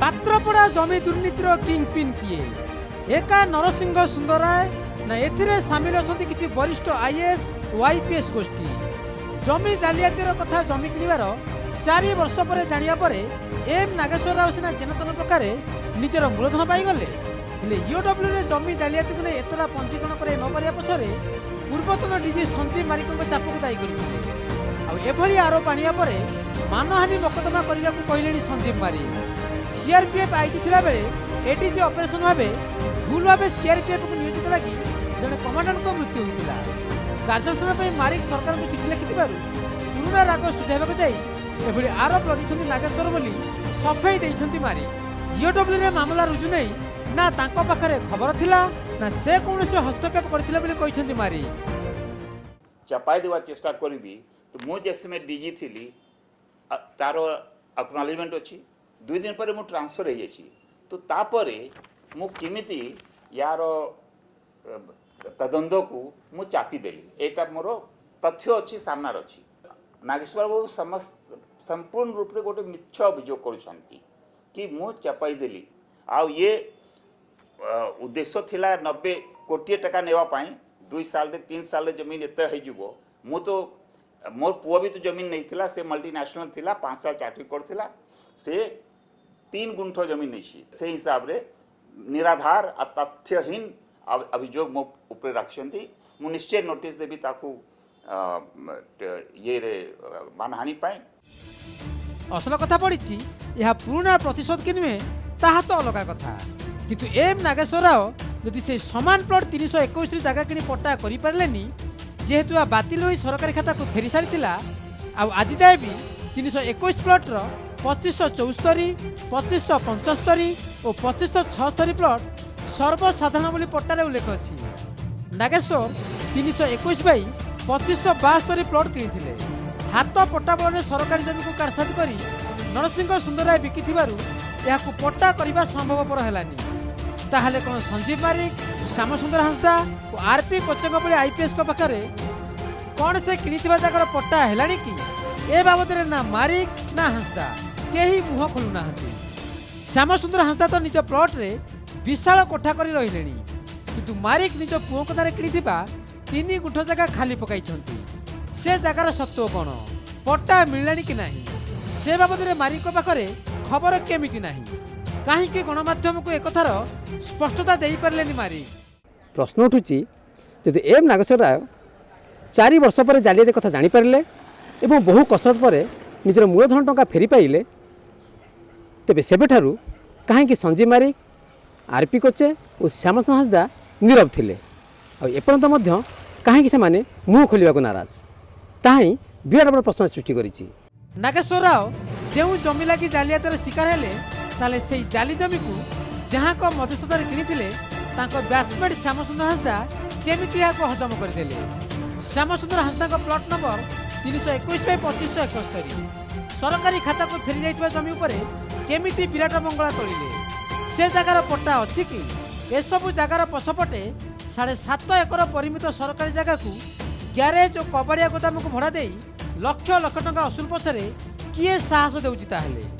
पात्रपड़ा जमी दुर्नीतिर किंगपिन किए एका नरसिंह सुंदराय ना एथिरे सामिल अछंती किछि वरिष्ठ आईएएस और आईपीएस गोष्ठी जमी जालियातीर कथा जमी किणवार 4 वर्ष पर जानिया पर एम नागेश्वर राव सिना जेनतन प्रकार निजर मूलधन पाईगले हेले ईओडब्ल्यू रे जमी जालियाती को एतला पंजीकरण करे न पारिया पछरे पूर्वतन डीजी संजीव मारिक चापक दायी करथिले एभली आरोप आनिया पर मानहानि मोकदमा करने को कहले संजीव मारिक सीआरपीएफ आईजी थिला बेले एडीजी ऑपरेशन भावे भूल भाव सीआरपीएफ को नियोजित लगी जड़े कमांडेंट मृत्यु होता कार्यानुष्ठान मारिक सरकार को चिठी लिखिबारु पुराना राग सुझाइबाक जाई एभली आरोप लगिछन्ती नागेश्वर बोली सफाई देइछन्ती मारिक ईओडब्ल्यू रे मामला रुजु नै ना तांको पाखरे खबर थिला ना से कोनोसी हस्तक्षेप करथिला बोली कहिछन्ती मारिक चपाई देवा चेष्टा करबी तो मु जेसमे डीजी थिली तारो एक्नॉलेजमेंट अछि 2 दिन पर मु ट्रांसफर हो जाइए तो तापरे मु किमिति यार तदंद को मु चापी देली एटा मोर तथ्य अच्छी सामनार अच्छी नागेश्वर बाबू समस्त संपूर्ण रूप से गोटे मिछ अभियोग करुछंती कि मु चापाई देली आ ये उद्देश्य थिला 90 कोटी टका नेवा पाई 2 साल 3 साल जमीन एते हो जिवो मु तो मोर पुआ भी तो जमीन नहीं थिला से मल्टीनेशनल थिला 5 साल चाकरी करथिला से 3 गुंठ जमीन नहीं से हिसाब रे निराधार आ तथ्यहीन अभियोग मो ऊपर रखछंती मु निश्चय नोटिस देबी ताकू ये रे मानहानि पाए असल कथा पड़ी यह पुराना प्रतिशोध कि नुहे ताहा तो अलग कथा किंतु एम नागेश्वर राव यदि से समान प्लॉट 321 जगह किनी पट्टा करि पारलेनी जेहेतु आ बातिल होई सरकारी खाता को फेरी सारितिला आ आज जाए भी 321 प्लॉट रो 2574 2575 और 2576 प्लॉट सर्वसाधारण बोली पट्टारे उल्लेख अच्छी नागेश्वर 321 बाई 2572 प्लॉट किनी हाथ पट्टा बल सरकारी जमी को कारसादी कर नरसिंह सुंदराय बिकी यह पट्टा करने संभवपर है ताहले कौन संजीव मारिक श्यामसुंदर हांसदा और आरपी कोचंग भली आईपीएस पाखे कौन से कि जगार पट्टा है कि ए बाबद ना मारिक ना हांसदा कहीं मुह खोलुना श्यामसुंदर हांसदा तो निज प्लॉट रे विशाल कोठा कर रही किंतु मारिक निज पुओ कथार कि 3 गुंठ जगह खाली पकाई से जगार सत्व कौन पट्टा मिलला कि नहीं से बाबद मारिक पाखे खबर केमिटी नहीं कहीं गणमाध्यम को एक स्पष्टता दे पारे मारिक प्रश्न उठुची जदि एम नागेश्वर राव 4 वर्ष पर जालियाती कथा जानीपारे और बहु कसरत पर निजर मूलधन टंका फेरी पाइले तेबे सेबेठारु कहीं संजीव मारिक आरपी कोचे और श्यामसुंदर हांसदा नीरव थिले आ एपर्यंत कहीं से मुह खोलिया नाराज ताही विराट बड़ प्रश्न सृष्टि करिछि नागेश्वर राव जो जमी लगी जालियातीर शिकार हेले ताले से जाली जमी को जहाँ को मध्यस्थतार किनिथिले तांको बैट्समैन श्यामसुंदर हांसदा केमिति को हजम करदेले Shyamsundar Hansda plot number 321 by 2571 सरकारी खाता को फेरी जाइतबा जमी उपरे केमिति विराट मंगला तोलिले से जगार पट्टा अच्छी कि एसबू जगार पछपटे 7.5 एकर परिमित सरकारी जगह को ग्यारेज और कबाड़िया गोदाम को भड़ा दे लक्ष लक्ष टंका असुल पछरे किए साहस देउछि ताहले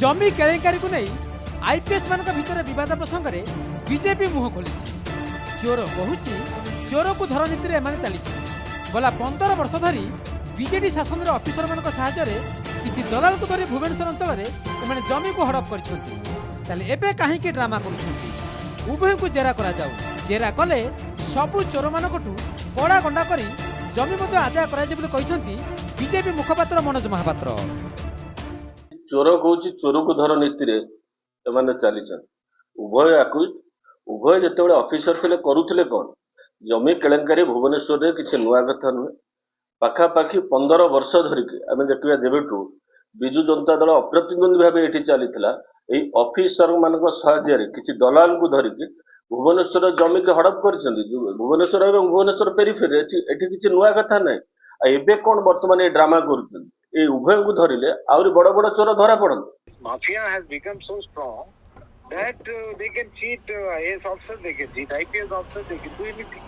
जमी केलेंकारी को नहीं आईपीएस मान भितर विवाद प्रसंग में बीजेपी मुह खोली चोर बहुची चोर को धर नीति में चली गला 15 वर्ष धरी बीजेडी शासन अफिसर मान साहाय्य किसी दलाल को धरी भुवनेश्वर अंचल में जमी को हड़प कर कहीं ड्रामा कर उभय को जेरा करा जाऊ जेरा कले सबू चोर मान कड़ा गंडा कर जमी आदाय कर बीजेपी मुखपात्र मनोज महापात्र चोर कौच चोर को धर नीति से चली उभय उभय जो अफिसर थे करुले कौन जमी केलेंकारी भुवनेश्वर में किसी नुआ कथा नुहे पाखापाखि 15 वर्ष धरिकी आम देखा जेबू विजु जनता दल अप्रतिद्वंदी भाव ये चली अफिसर मान साहाय्य किसी दलाल को धरिकी भुवनेश्वर जमी के हड़प कर भुवनेश्वर और भुवनेश्वर पेरिफेरी एटी किसी नुआ कथा ना एबे कौन बर्तमान ये ड्रामा कर उभय को धरिले आउरी बड़ बड़ चोर धरा पड़ते Mafia has become so strong that they can cheat IAS officers, they can cheat IPS officers, they can do anything.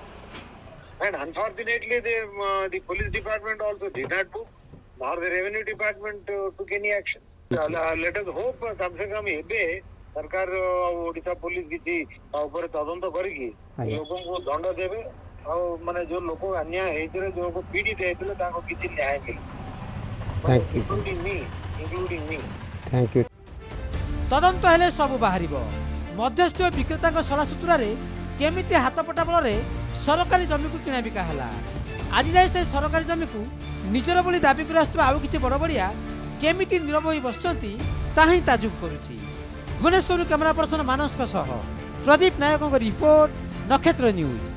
And unfortunately, the police department also did not book, nor the revenue department took any action. Let us hope कम से कम एबे सरकार Odisha police किसी ऊपर तदंत करके आଜ୍ଞା। लोगों को दंड देवे और माने जो लोग अन्याय हेतरे जो को पीड़ित हेतले ताको किसी न्याय मिले Thank you, sir. Including me thank you. ତଦନ୍ତ ହେଲେ ସବୁ ବାହାରିବ। ମଧ୍ୟସ୍ଥି ଓ ବିକ୍ରେତାଙ୍କ ସଲା ସୂତ୍ରରେ କେମିତି ହାତପଟା ବଳରେ ସରକାରୀ ଜମିକୁ କିଣାବିକା ହେଲା। ଆଜି ଯାଇ ସେ ସରକାରୀ ଜମିକୁ ନିଜର ବୋଲି ଦାବି କରି ଆସୁଥିବା ଆଉ କିଛି ବଡ଼ ବଡ଼ିଆ କେମିତି ନୀରବ ହୋଇ ବସିଛନ୍ତି ତାହା ହିଁ ତାଜୁବ କରୁଛି। ଭୁବନେଶ୍ୱରରୁ କ୍ୟାମେରା ପର୍ସନ ମାନସଙ୍କ ସହ ପ୍ରଦୀପ ନାୟକଙ୍କ ରିପୋର୍ଟ, ନକ୍ଷତ୍ର ନ୍ୟୁଜ୍।